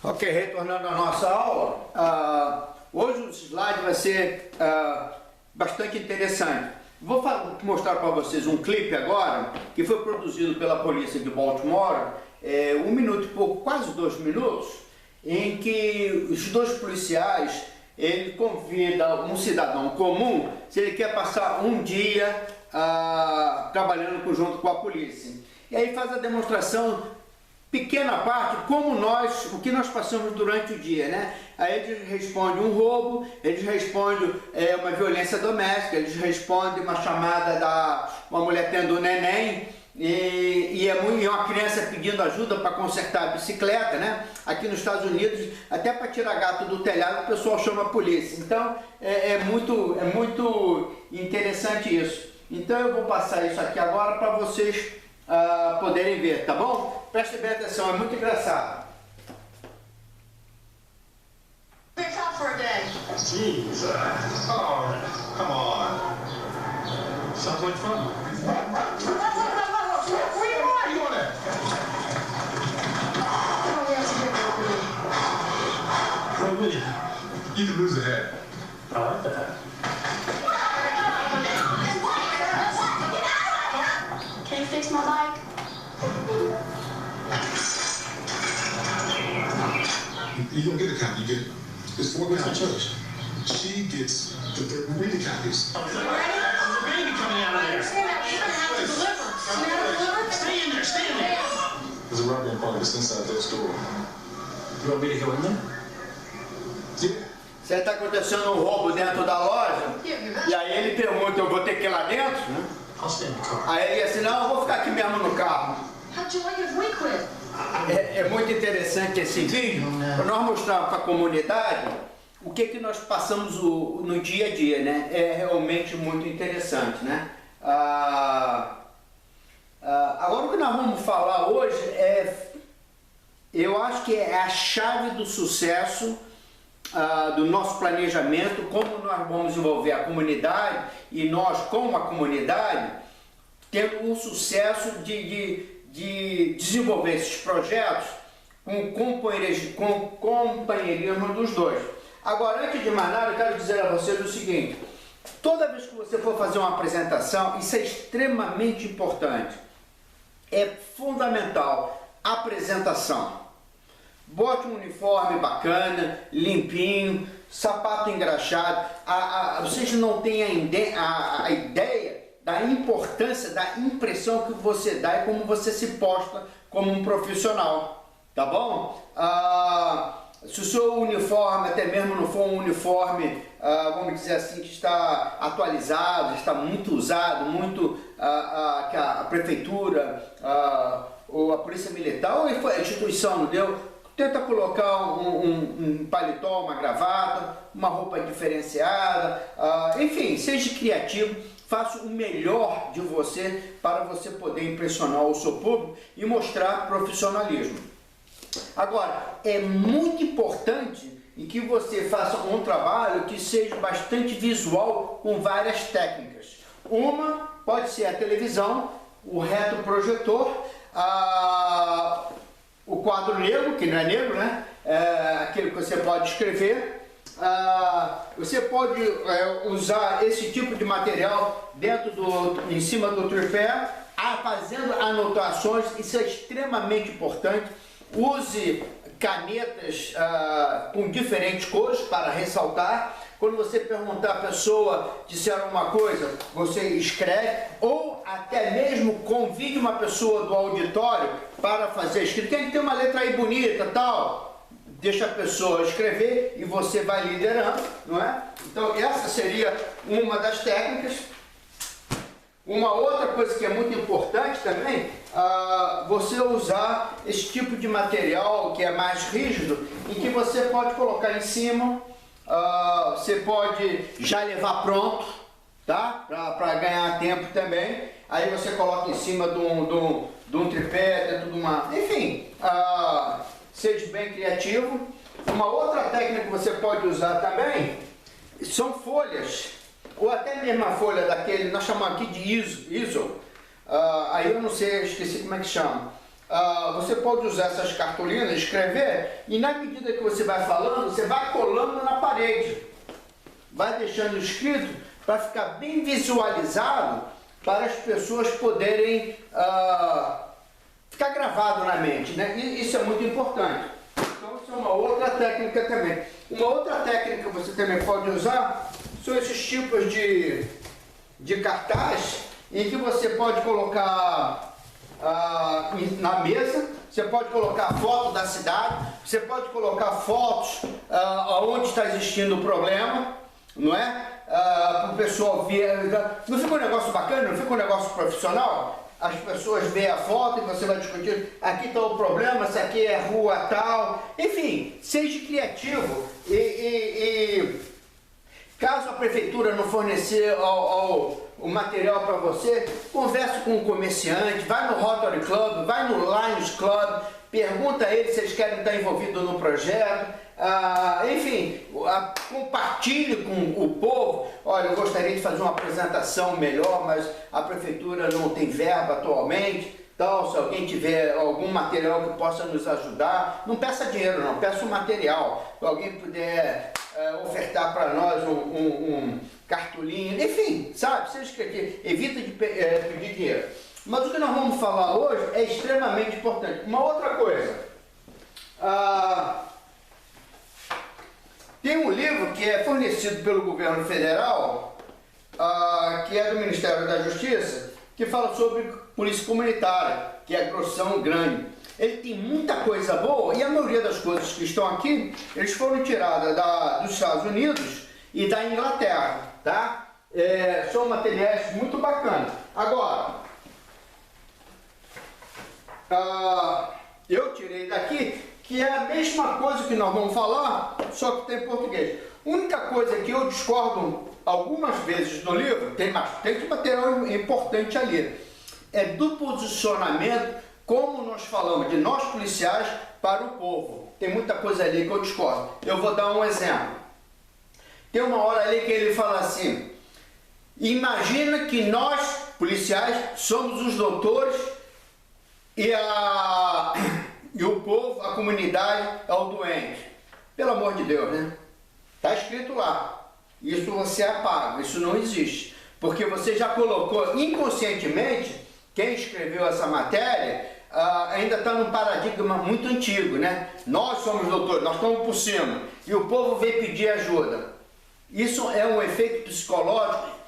Ok, retornando à nossa aula, hoje o slide vai ser bastante interessante. Vou mostrar para vocês um clipe agora, que foi produzido pela polícia de Baltimore, 1 minuto e pouco, quase 2 minutos, em que os dois policiais, ele convida um cidadão comum, se ele quer passar um dia trabalhando junto com a polícia. E aí faz a demonstração, pequena parte, como o que nós passamos durante o dia, né? Aí eles respondem um roubo, eles respondem uma violência doméstica, eles respondem uma chamada uma mulher tendo um neném, e uma criança pedindo ajuda para consertar a bicicleta, né? Aqui nos Estados Unidos, até para tirar gato do telhado, o pessoal chama a polícia. Então, é muito interessante isso. Então, eu vou passar isso aqui agora para vocês poderem ver, tá bom? Preste bem atenção, é muito engraçado. Pick up for a day. Jesus. Oh, come on. Sounds like fun. Where you going? Where you going at? Oh, we have to get Go with you. You can lose a hat. I like that hat. Can you fix my bike? You don't get a copy, you get it's 4 copies. She gets the 3 copies. You ready? There's a baby coming out of there. Understand that we're gonna have to deliver. So we have to deliver? Stay in there, stay in there. There's a robbery in progress inside that store. You want me to go in there? Yeah. Se está acontecendo um roubo dentro da loja, e aí ele pergunta, eu vou ter que ir lá dentro? Né? I'll stay in the car. Aí ele diz assim, não, eu vou ficar aqui mesmo no carro. How'd you like if we quit? É muito interessante esse vídeo, para nós mostrar para a comunidade o que nós passamos no dia a dia, né? É realmente muito interessante, né? Agora o que nós vamos falar hoje eu acho que é a chave do sucesso do nosso planejamento, como nós vamos envolver a comunidade e nós com a comunidade tendo o sucesso de desenvolver esses projetos com companheirismo dos dois. Agora, antes de mais nada, eu quero dizer a vocês o seguinte: toda vez que você for fazer uma apresentação, isso é extremamente importante, é fundamental, apresentação. Bote um uniforme bacana, limpinho, sapato engraxado. Vocês não têm a ideia da importância, da impressão que você dá e como você se posta como um profissional, tá bom? Se o seu uniforme, até mesmo não for um uniforme, vamos dizer assim, que está atualizado, está muito usado, que a prefeitura, ou a polícia militar, ou a instituição não deu, tenta colocar um paletó, uma gravata, uma roupa diferenciada, enfim, seja criativo. Faça o melhor de você para você poder impressionar o seu público e mostrar profissionalismo. Agora, é muito importante em que você faça um trabalho que seja bastante visual com várias técnicas. Uma pode ser a televisão, o retroprojetor, o quadro negro, que não é negro, né? Aquele que você pode escrever. Você pode usar esse tipo de material em cima do tripé, fazendo anotações. Isso é extremamente importante. Use canetas com diferentes cores para ressaltar. Quando você perguntar a pessoa disser alguma coisa, você escreve, ou até mesmo convide uma pessoa do auditório para fazer escrito. Tem que ter uma letra aí bonita, tal. Deixa a pessoa escrever e você vai liderando, não é? Então essa seria uma das técnicas. Uma outra coisa que é muito importante também, você usar esse tipo de material que é mais rígido, em que você pode colocar em cima, você pode já levar pronto, tá? Para ganhar tempo também. Aí você coloca em cima de um tripé, dentro de uma... Enfim, seja bem criativo. Uma outra técnica que você pode usar também são folhas, ou até mesmo a folha daquele, nós chamamos aqui de ISO. Aí eu não sei, esqueci como é que chama. você pode usar essas cartolinas, escrever, e na medida que você vai falando, você vai colando na parede. Vai deixando escrito para ficar bem visualizado, para as pessoas poderem ficar gravado na mente, né? E isso é muito importante. Então isso é uma outra técnica também. Uma outra técnica que você também pode usar são esses tipos de cartaz em que você pode colocar na mesa, você pode colocar foto da cidade, você pode colocar fotos onde está existindo o problema, não é? Para o pessoal ver. Não fica um negócio bacana, não fica um negócio profissional? As pessoas veem a foto e você vai discutir, aqui está o problema, essa aqui é rua tal. Enfim, seja criativo e caso a prefeitura não fornecer o material para você, converse com o comerciante, vai no Rotary Club, vai no Lions Club, pergunta a eles se eles querem estar envolvidos no projeto, enfim, compartilhe com o povo. Olha, eu gostaria de fazer uma apresentação melhor, mas a prefeitura não tem verba atualmente. Então, se alguém tiver algum material que possa nos ajudar, não peça dinheiro não, peça um material. Se alguém puder ofertar para nós um cartolina, enfim, sabe, seja criativo, evita de pedir dinheiro. Mas o que nós vamos falar hoje é extremamente importante. Uma outra coisa, tem um livro que é fornecido pelo governo federal, que é do Ministério da Justiça, que fala sobre polícia comunitária, que é grossão grande. Ele tem muita coisa boa e a maioria das coisas que estão aqui, eles foram tiradas dos Estados Unidos e da Inglaterra, tá? São materiais muito bacanas. Agora, eu tirei daqui, que é a mesma coisa que nós vamos falar, só que tem em português. A única coisa que eu discordo algumas vezes no livro, tem bastante material importante ali, é do posicionamento, como nós falamos de nós policiais para o povo. Tem muita coisa ali que eu discordo. Eu vou dar um exemplo. Tem uma hora ali que ele fala assim, imagina que nós, policiais, somos os doutores e o povo, a comunidade, é o doente. Pelo amor de Deus, né? Está escrito lá. Isso você apaga, isso não existe. Porque você já colocou inconscientemente, quem escreveu essa matéria, ainda está num paradigma muito antigo, né? Nós somos doutores, nós estamos por cima. E o povo vem pedir ajuda. Isso é um efeito psicológico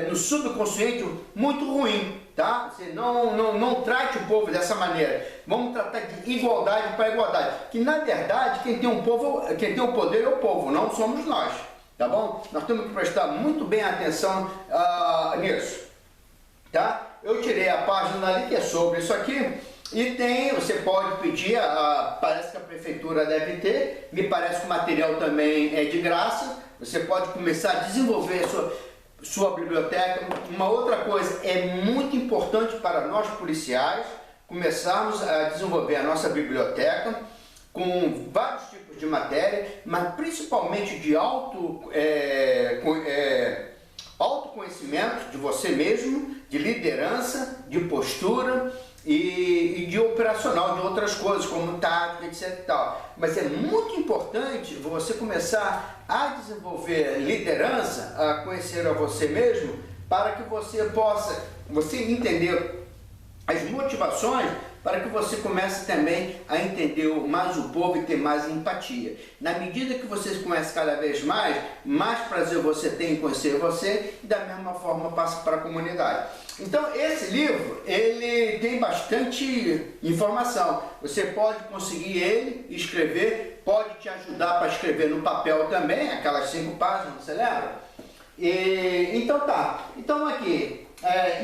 no subconsciente muito ruim, tá? Você não trate o povo dessa maneira. Vamos tratar de igualdade para igualdade. Que na verdade quem tem o poder é o povo, não somos nós, tá bom? Nós temos que prestar muito bem atenção nisso, tá? Eu tirei a página ali que é sobre isso aqui. E você pode pedir, parece que a prefeitura deve ter, me parece que o material também é de graça. Você pode começar a desenvolver sua biblioteca. Uma outra coisa, é muito importante para nós policiais começarmos a desenvolver a nossa biblioteca com vários tipos de matéria, mas principalmente de autoconhecimento de você mesmo, de liderança, de postura e de operacional, de outras coisas, como tática, etc. e tal. Mas é muito importante você começar a desenvolver liderança, a conhecer a você mesmo, para que você possa entender as motivações, para que você comece também a entender mais o povo e ter mais empatia. Na medida que você conhece cada vez mais prazer você tem em conhecer você e da mesma forma passa para a comunidade. Então esse livro, ele tem bastante informação. Você pode conseguir ele, escrever, pode te ajudar para escrever no papel também, aquelas 5 páginas, você lembra? Então tá, então aqui,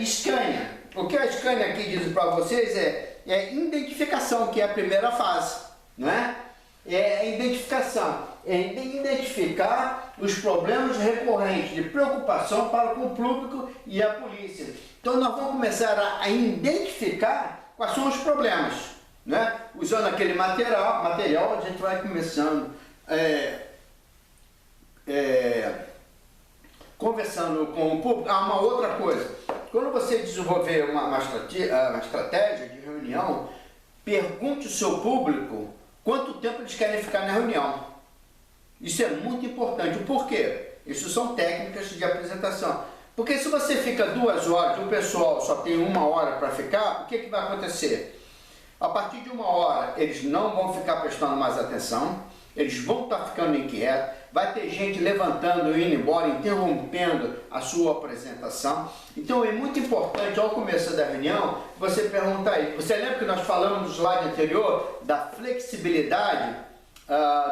Scania. O que a Scania aqui diz para vocês é identificação, que é a primeira fase, não é? É a identificação, é identificar os problemas recorrentes de preocupação para com o público e a polícia. Então nós vamos começar a identificar quais são os problemas, né? Usando aquele material a gente vai começando conversando com o público. Uma outra coisa, quando você desenvolver uma estratégia de reunião, pergunte ao seu público quanto tempo eles querem ficar na reunião. Isso é muito importante. Por quê? Isso são técnicas de apresentação. Porque se você fica 2 horas e o pessoal só tem 1 hora para ficar, o que vai acontecer? A partir de 1 hora, eles não vão ficar prestando mais atenção, eles vão estar ficando inquietos, vai ter gente levantando e indo embora, interrompendo a sua apresentação. Então é muito importante, ao começo da reunião, você perguntar aí. Você lembra que nós falamos no slide anterior da flexibilidade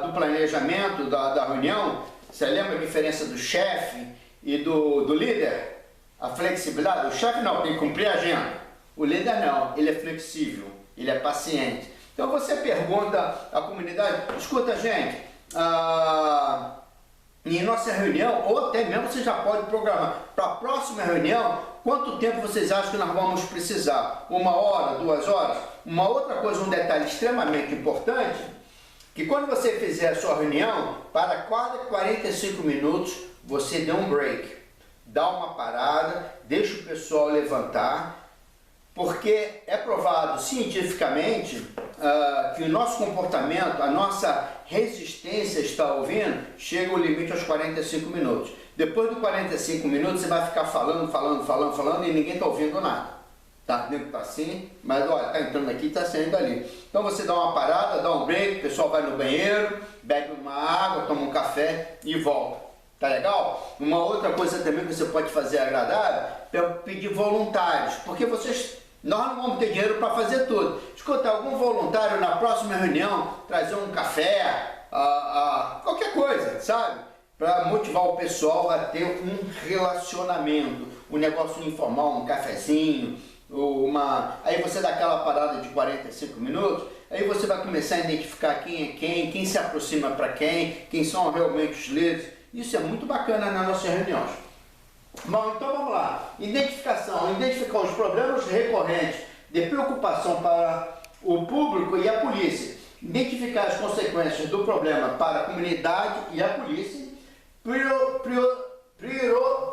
do planejamento da reunião? Você lembra a diferença do chefe e do líder? A flexibilidade, o chefe não, tem que cumprir a agenda. O líder não, ele é flexível, ele é paciente. Então você pergunta à comunidade, escuta gente, em nossa reunião, ou até mesmo você já pode programar, para a próxima reunião, quanto tempo vocês acham que nós vamos precisar? 1 hora, 2 horas? Uma outra coisa, um detalhe extremamente importante, que quando você fizer a sua reunião, para cada 45 minutos, você dê um break, dá uma parada, deixa o pessoal levantar, porque é provado cientificamente que o nosso comportamento, a nossa resistência a estar ouvindo, chega ao limite aos 45 minutos. Depois de 45 minutos você vai ficar falando e ninguém está ouvindo nada. Tá? Está assim, mas olha, está entrando aqui e está saindo ali. Então você dá uma parada, dá um break, o pessoal vai no banheiro, bebe uma água, toma um café e volta. Tá legal? Uma outra coisa também que você pode fazer agradável é pedir voluntários, porque nós não vamos ter dinheiro para fazer tudo. Escuta, algum voluntário na próxima reunião trazer um café, qualquer coisa, sabe? Para motivar o pessoal a ter um relacionamento, um negócio informal, um cafezinho, aí você dá aquela parada de 45 minutos, aí você vai começar a identificar quem é quem se aproxima para quem são realmente os líderes. Isso é muito bacana nas nossas reuniões. Bom, então vamos lá. Identificação. Identificar os problemas recorrentes de preocupação para o público e a polícia. Identificar as consequências do problema para a comunidade e a polícia,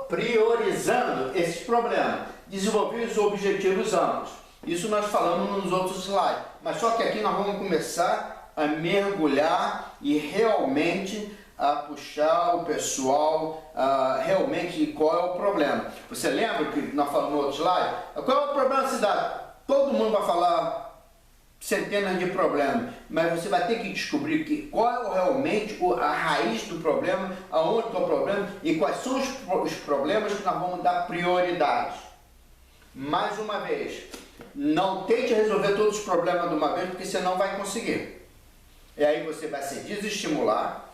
priorizando esses problemas. Desenvolver os objetivos amplos. Isso nós falamos nos outros slides. Mas só que aqui nós vamos começar a mergulhar e realmente a puxar o pessoal realmente qual é o problema. Você lembra que nós falamos no outro slide? Qual é o problema da cidade? Todo mundo vai falar centenas de problemas, mas você vai ter que descobrir qual é realmente a raiz do problema, aonde está o problema e quais são os problemas que nós vamos dar prioridade. Mais uma vez, não tente resolver todos os problemas de uma vez, porque você não vai conseguir. E aí você vai se desestimular,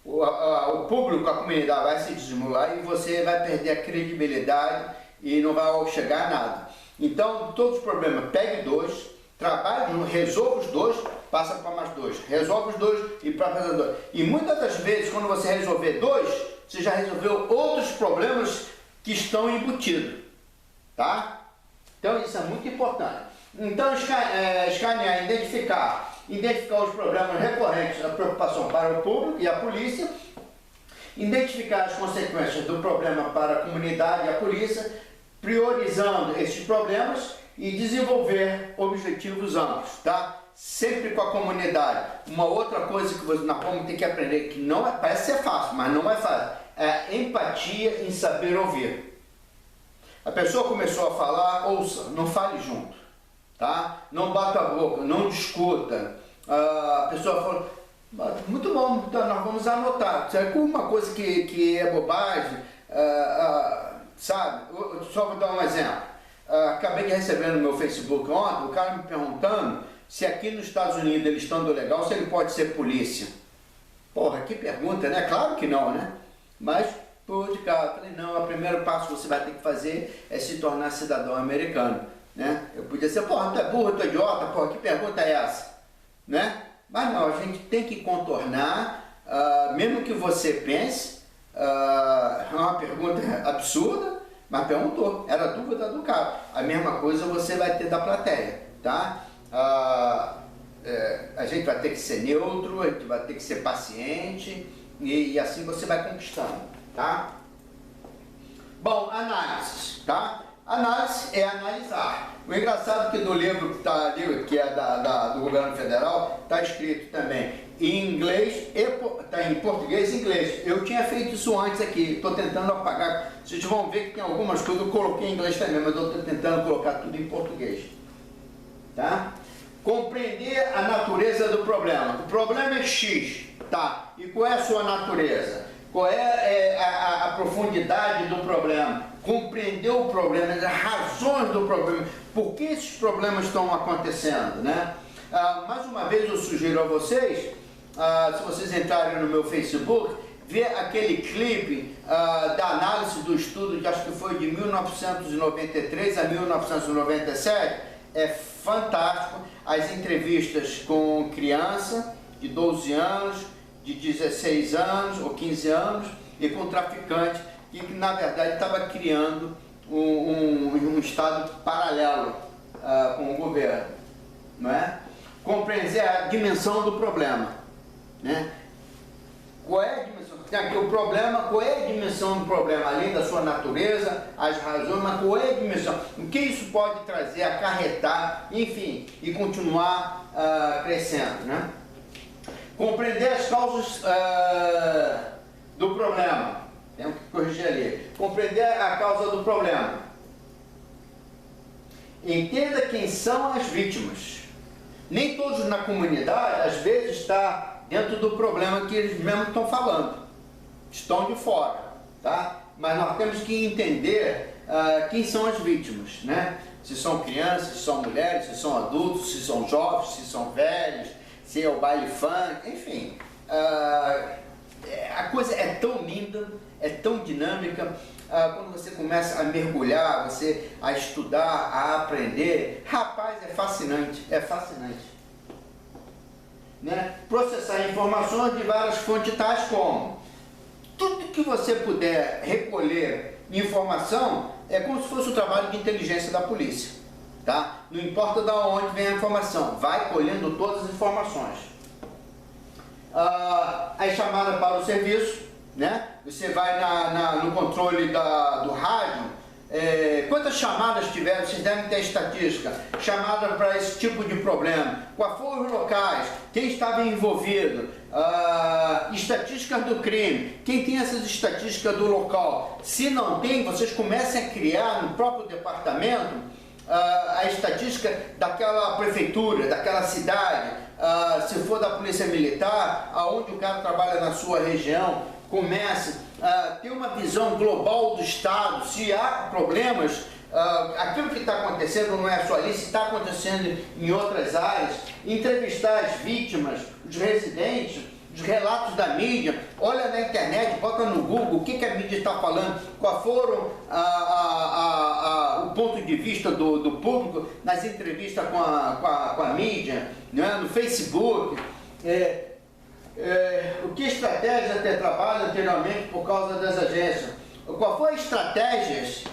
o público, a comunidade vai se desestimular e você vai perder a credibilidade e não vai chegar a nada. Então, todos os problemas, pegue 2, trabalhe, resolva os 2, passa para mais 2, resolve os 2 e para fazer 2. E muitas das vezes, quando você resolver 2, você já resolveu outros problemas que estão embutidos, tá? Então, isso é muito importante. Então, escanear, identificar os problemas recorrentes da preocupação para o público e a polícia, identificar as consequências do problema para a comunidade e a polícia, priorizando esses problemas e desenvolver objetivos amplos, tá? Sempre com a comunidade. Uma outra coisa que nós vamos ter que aprender, que não parece ser fácil, mas não é fácil, é a empatia em saber ouvir. A pessoa começou a falar, ouça, não fale junto, tá? Não bata a boca, não discuta. A pessoa falou, muito bom, então nós vamos anotar. Sabe, uma coisa que é bobagem, sabe? Só vou dar um exemplo. Acabei de receber no meu Facebook ontem, o cara me perguntando se aqui nos Estados Unidos ele estando legal, se ele pode ser polícia. Porra, que pergunta, né? Claro que não, né? Mas, por de cá, eu falei, não, o primeiro passo que você vai ter que fazer é se tornar cidadão americano, né? Eu podia ser, porra, tu é burro, tu é idiota, porra, que pergunta é essa? Né? Mas não, a gente tem que contornar, mesmo que você pense, é uma pergunta absurda, mas perguntou, era dúvida do cara. A mesma coisa você vai ter da plateia, tá? A gente vai ter que ser neutro, a gente vai ter que ser paciente e assim você vai conquistando, tá? Bom, análises, tá? Análise é analisar. O engraçado é que no livro que está ali, que é do governo federal, está escrito também em inglês, está em português e inglês. Eu tinha feito isso antes aqui, estou tentando apagar. Vocês vão ver que tem algumas coisas que eu coloquei em inglês também, mas eu estou tentando colocar tudo em português. Tá? Compreender a natureza do problema. O problema é X, tá? E qual é a sua natureza? Qual é a profundidade do problema? Compreender o problema, as razões do problema, por que esses problemas estão acontecendo, né? Mais uma vez eu sugiro a vocês, se vocês entrarem no meu Facebook, ver aquele clipe da análise do estudo, que acho que foi de 1993 a 1997, é fantástico, as entrevistas com criança de 12 anos, de 16 anos ou 15 anos e com traficante que na verdade estava criando um estado paralelo com o governo, não é? Compreender a dimensão do problema, né? Qual é a dimensão? Tem aqui o problema, qual é a dimensão do problema, além da sua natureza, as razões, mas qual é a dimensão? O que isso pode trazer, acarretar, enfim, e continuar crescendo, né? Compreender as causas do problema. Temos que corrigir ali. Compreender a causa do problema. Entenda quem são as vítimas. Nem todos na comunidade, às vezes, está dentro do problema que eles mesmos estão falando. Estão de fora, tá? Mas nós temos que entender quem são as vítimas, né? Se são crianças, se são mulheres, se são adultos, se são jovens, se são velhos, se é o baile funk, enfim. A coisa é tão linda, é tão dinâmica, quando você começa a mergulhar, a estudar, a aprender, rapaz, é fascinante, né? Processar informações de várias fontes tais como tudo que você puder recolher informação é como se fosse o trabalho de inteligência da polícia, tá? Não importa de onde vem a informação, vai colhendo todas as informações. Aí chamada para o serviço, né? Você vai no controle do rádio, quantas chamadas tiveram, vocês devem ter estatística, chamada para esse tipo de problema, quais foram os locais, quem estava envolvido, estatísticas do crime, quem tem essas estatísticas do local. Se não tem, vocês comecem a criar no próprio departamento a estatística daquela prefeitura, daquela cidade, se for da polícia militar, aonde o cara trabalha na sua região, comece a ter uma visão global do estado, se há problemas, aquilo que está acontecendo não é só ali, se está acontecendo em outras áreas, entrevistar as vítimas, os residentes, os relatos da mídia, olha na internet, bota no Google o que a mídia está falando, qual foram o ponto de vista do público nas entrevistas com a mídia, né, no Facebook, o que estratégia ter trabalho anteriormente por causa das agências, qual foi as estratégias,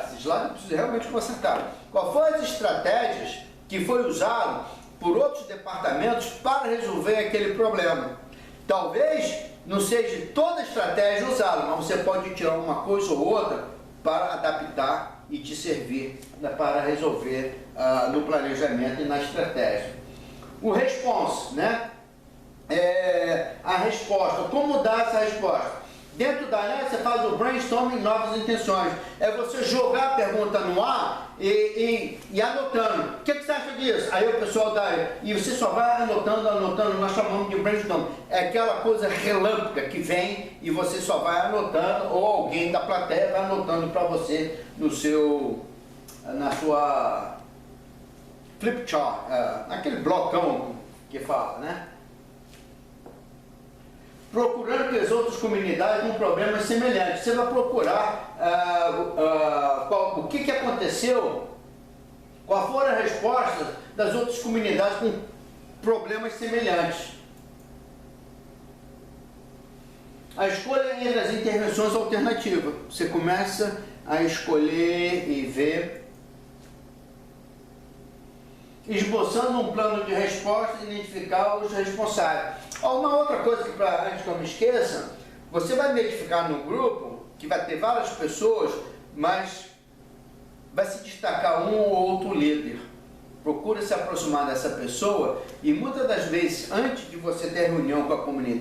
esses lados eu preciso realmente consertar, qual foi as estratégias que foi usado por outros departamentos para resolver aquele problema. Talvez não seja toda a estratégia usada, mas você pode tirar uma coisa ou outra para adaptar e te servir para resolver no planejamento e na estratégia. O response, né? A resposta, como dar essa resposta? Dentro da análise você faz o brainstorming em novas intenções. É você jogar a pergunta no ar e anotando. O que você acha disso? Aí o pessoal dá. E você só vai anotando, nós chamamos de brainstorming. É aquela coisa relâmpaga que vem e você só vai anotando, ou alguém da plateia vai anotando para você na sua flip chart, naquele blocão que fala, né? Procurando que as outras comunidades tenham problemas semelhantes. Você vai procurar o que aconteceu, qual foram as respostas das outras comunidades com problemas semelhantes. A escolha entre as intervenções alternativas. Você começa a escolher e ver, esboçando um plano de resposta e identificar os responsáveis. Uma outra coisa que, antes que eu me esqueça, você vai identificar no grupo que vai ter várias pessoas, mas vai se destacar um ou outro líder. Procura se aproximar dessa pessoa e muitas das vezes, antes de você ter reunião com a comunidade,